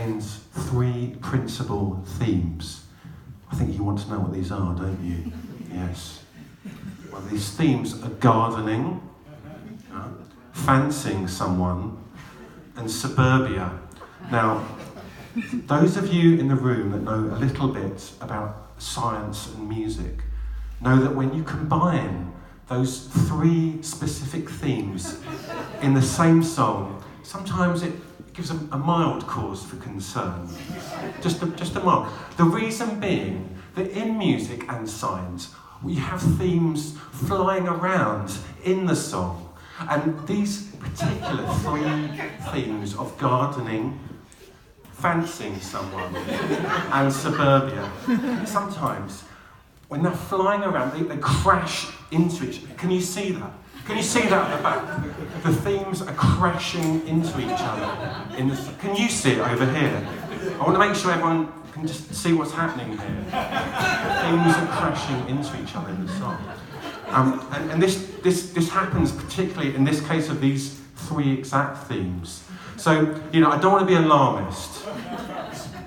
contains 3 principal themes. I think you want to know what these are, don't you? Yes. Well, these themes are gardening, fancying someone, and suburbia. Now, those of you in the room that know a little bit about science and music know that when you combine those 3 specific themes in the same song, sometimes it gives a mild cause for concern. Just a mild. The reason being that in music and science, we have themes flying around in the song. And these particular 3 themes of gardening, fancying someone, and suburbia, sometimes when they're flying around, they crash into each other. Can you see that? Can you see that at the back? The themes are crashing into each other. Can you see it over here? I want to make sure everyone can just see what's happening here. Themes are crashing into each other in the song. And this happens particularly in this case of these 3 exact themes. So, I don't want to be alarmist,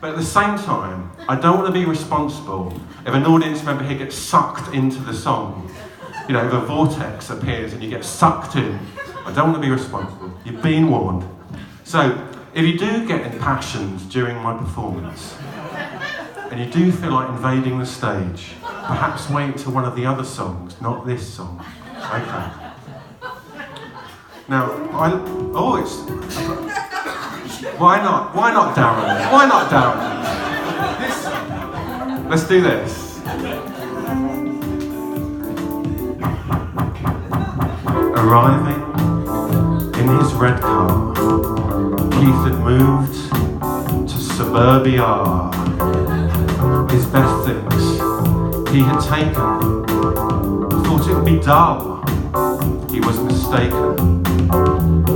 but at the same time, I don't want to be responsible if an audience member here gets sucked into the song. If a vortex appears and you get sucked in, I don't want to be responsible. You've been warned. So, if you do get impassioned during my performance, and you do feel like invading the stage, perhaps wait till one of the other songs, not this song. Okay. Now, why not? Why not, Darren? Why not, Darren? Let's do this. Arriving in his red car, Keith had moved to suburbia. His best things he had taken, thought it would be dull. He was mistaken.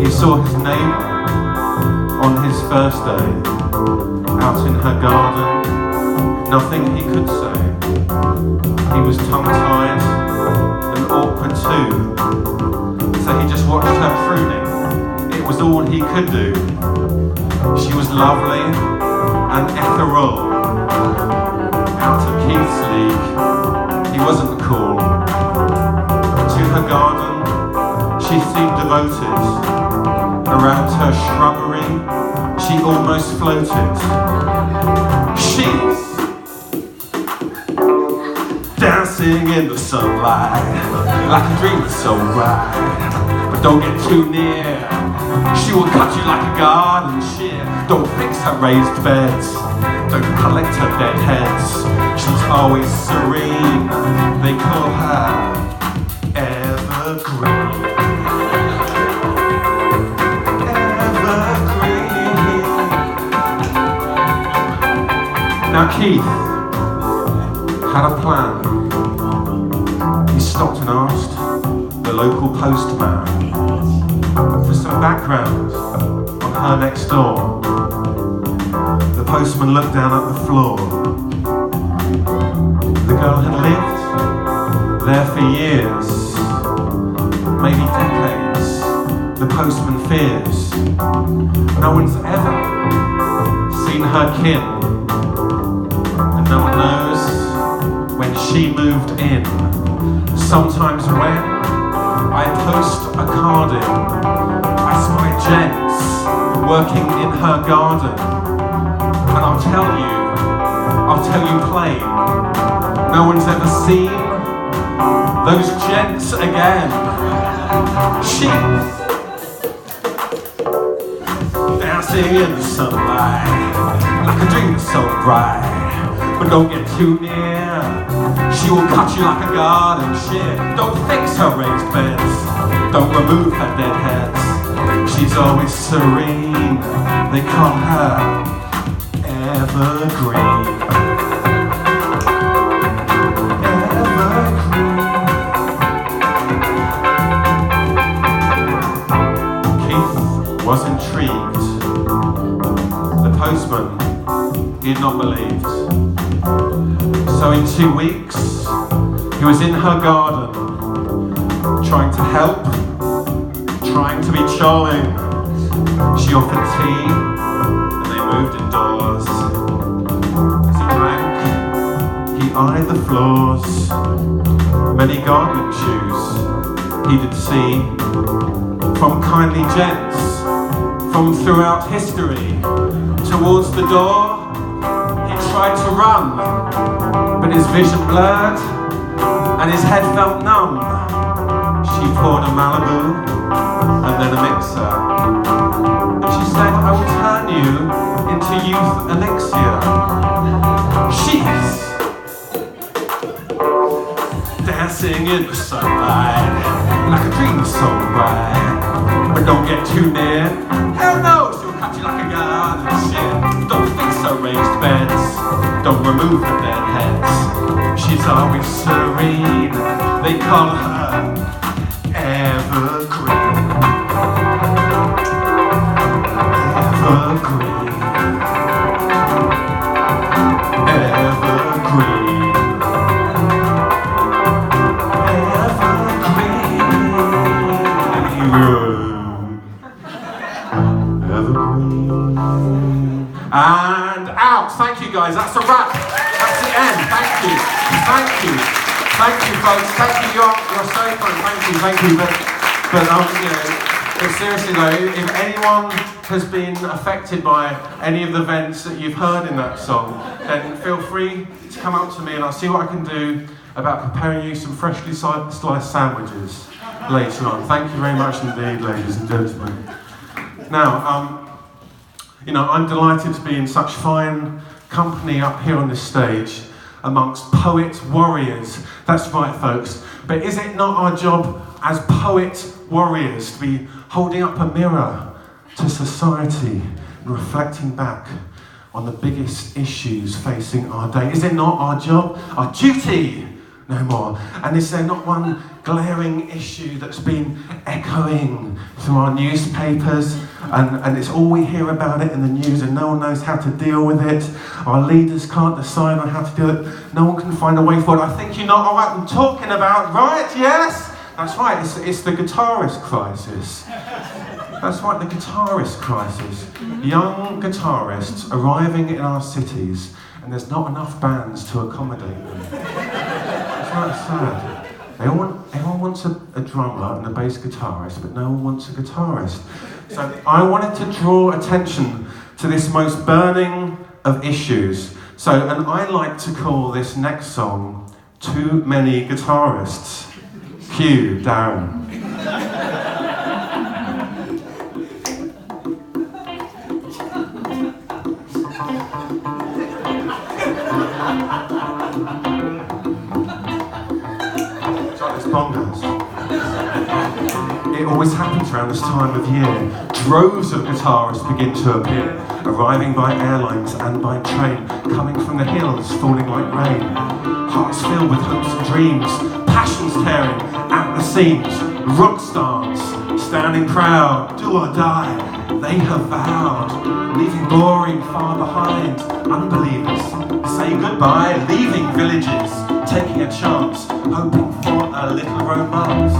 He saw his neighbour on his first day, out in her garden, nothing he could say. He was tongue-tied and awkward too, so he just watched her pruning. It was all he could do. She was lovely and ethereal, out of Keith's league. He wasn't cool. To her garden, she seemed devoted. Around her shrubbery, she almost floated. She's dancing in the sunlight, like a dream that's so bright. But don't get too near, she will cut you like a garden shear. Don't fix her raised beds, don't collect her dead heads. She's always serene, they call her Evergreen. Now Keith had a plan. He stopped and asked the local postman for some background on her next door. The postman looked down at the floor. The girl had lived there for years, maybe decades. The postman fears no one's ever seen her kin. No one knows when she moved in. Sometimes when I post a card in, I spy gents working in her garden. And I'll tell you plain, no one's ever seen those gents again. She's dancing in the sunlight, like a dream that's so bright. But don't get too near, she will cut you like a garden shear. Don't fix her raised beds, don't remove her dead heads. She's always serene, they call her Evergreen. Evergreen. Keith was intrigued. The postman, he had not believed. So in 2 weeks, he was in her garden, trying to help, trying to be charming. She offered tea, and they moved indoors. As he drank, he eyed the floors. Many gardening shoes he did see, from kindly gents, from throughout history. Towards the door, he tried to run, but his vision blurred, and his head felt numb. She poured a Malibu, and then a mixer. And she said, I will turn you into youth elixir. She's dancing in the sunlight, like a dream so bright. But don't get too near. Hell no, she'll cut you like a gun. Shit, don't fix her raised beds. Don't remove her dead heads. She's always serene. They call her Evergreen. Evergreen. Evergreen. Evergreen. And out. Thank you guys. That's a wrap. That's the end. Thank you. Thank you. Thank you, folks. Thank you. You're so fun. Thank you. Thank you. But seriously though, if anyone has been affected by any of the events that you've heard in that song, then feel free to come up to me and I'll see what I can do about preparing you some freshly sliced sandwiches later on. Thank you very much indeed, ladies and gentlemen. Now, I'm delighted to be in such fine company up here on this stage amongst poet warriors. That's right, folks. But is it not our job as poet warriors to be holding up a mirror to society and reflecting back on the biggest issues facing our day? Is it not our job, our duty? No more. And is there not one glaring issue that's been echoing through our newspapers and it's all we hear about it in the news and no one knows how to deal with it? Our leaders can't decide on how to do it. No one can find a way forward. I think you know what I'm talking about, right? Yes? That's right, it's the guitarist crisis. That's right, the guitarist crisis. Young guitarists arriving in our cities and there's not enough bands to accommodate them. It's not sad. Everyone wants a drummer and a bass guitarist, but no one wants a guitarist. So I wanted to draw attention to this most burning of issues. And I like to call this next song, Too Many Guitarists. Cue, Darren. It always happens around this time of year. Droves of guitarists begin to appear, arriving by airlines and by train, coming from the hills, falling like rain. Hearts filled with hopes and dreams, passions tearing at the seams. Rock stars, standing proud, do or die, they have vowed, leaving boring far behind. Unbelievers say goodbye, leaving villages, taking a chance, hoping for a little romance.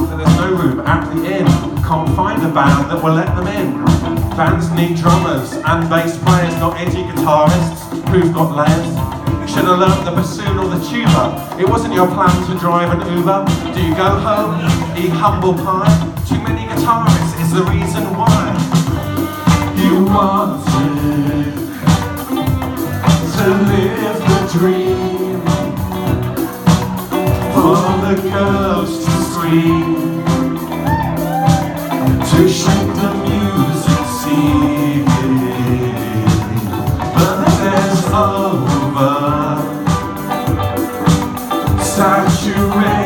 But there's no room at the inn, can't find a band that will let them in. Bands need drummers and bass players, not edgy guitarists who've got layers. Should have learnt the bassoon or the tuba. It wasn't your plan to drive an Uber. Do you go home, eat humble pie? Too many guitarists is the reason why. You wanted to live the dream, for the girls to scream, to shake the music scene. But there's over saturation.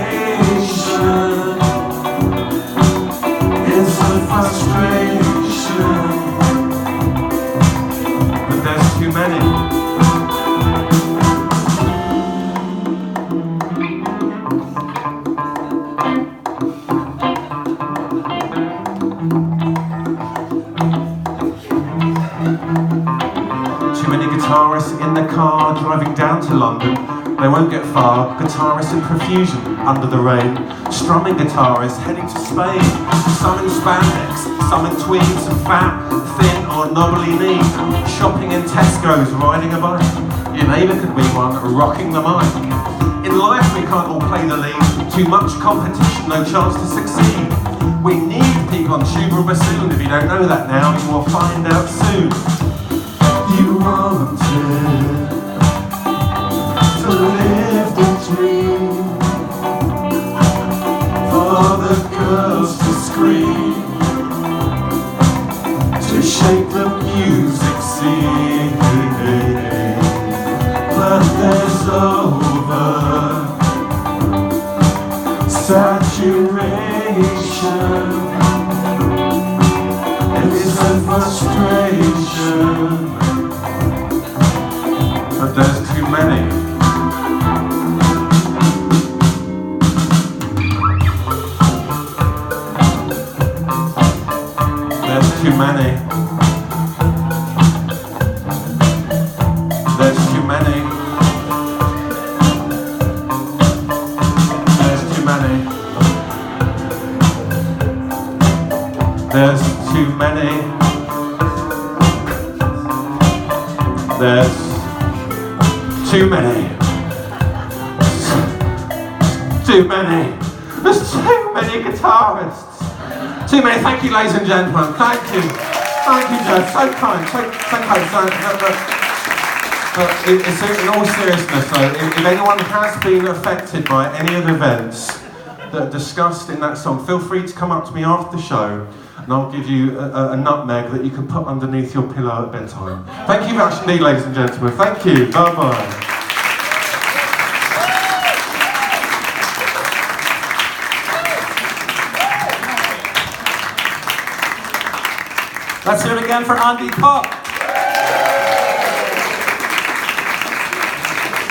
It's a frustration, but there's too many. Guitarists in the car driving down to London, they won't get far. Guitarists in profusion under the rain, strumming guitarists heading to Spain. Some in spandex, some in tweeds, some fat, thin or knobbly knees, shopping in Tesco's, riding a bike. Your neighbour could be one, rocking the mic. In life we can't all play the lead, too much competition, no chance to succeed. We need people on tuba or bassoon. If you don't know that now, you will find out soon. You wanted to live the dream, for the girls to scream, to shake the music scene. But there's over saturation, it's a frustration, but there's too many. There's too many. There's too many. There's too many. There's too many. There's too many. Too many. There's too many guitarists. Too many. Thank you, ladies and gentlemen. Thank you. Thank you, Jeff. So kind. So kind. In all seriousness, though, if anyone has been affected by any of the events that are discussed in that song, feel free to come up to me after the show, and I'll give you a nutmeg that you can put underneath your pillow at bedtime. Thank you very much indeed, ladies and gentlemen. Thank you. Bye-bye. Let's hear it again for Andy Pop.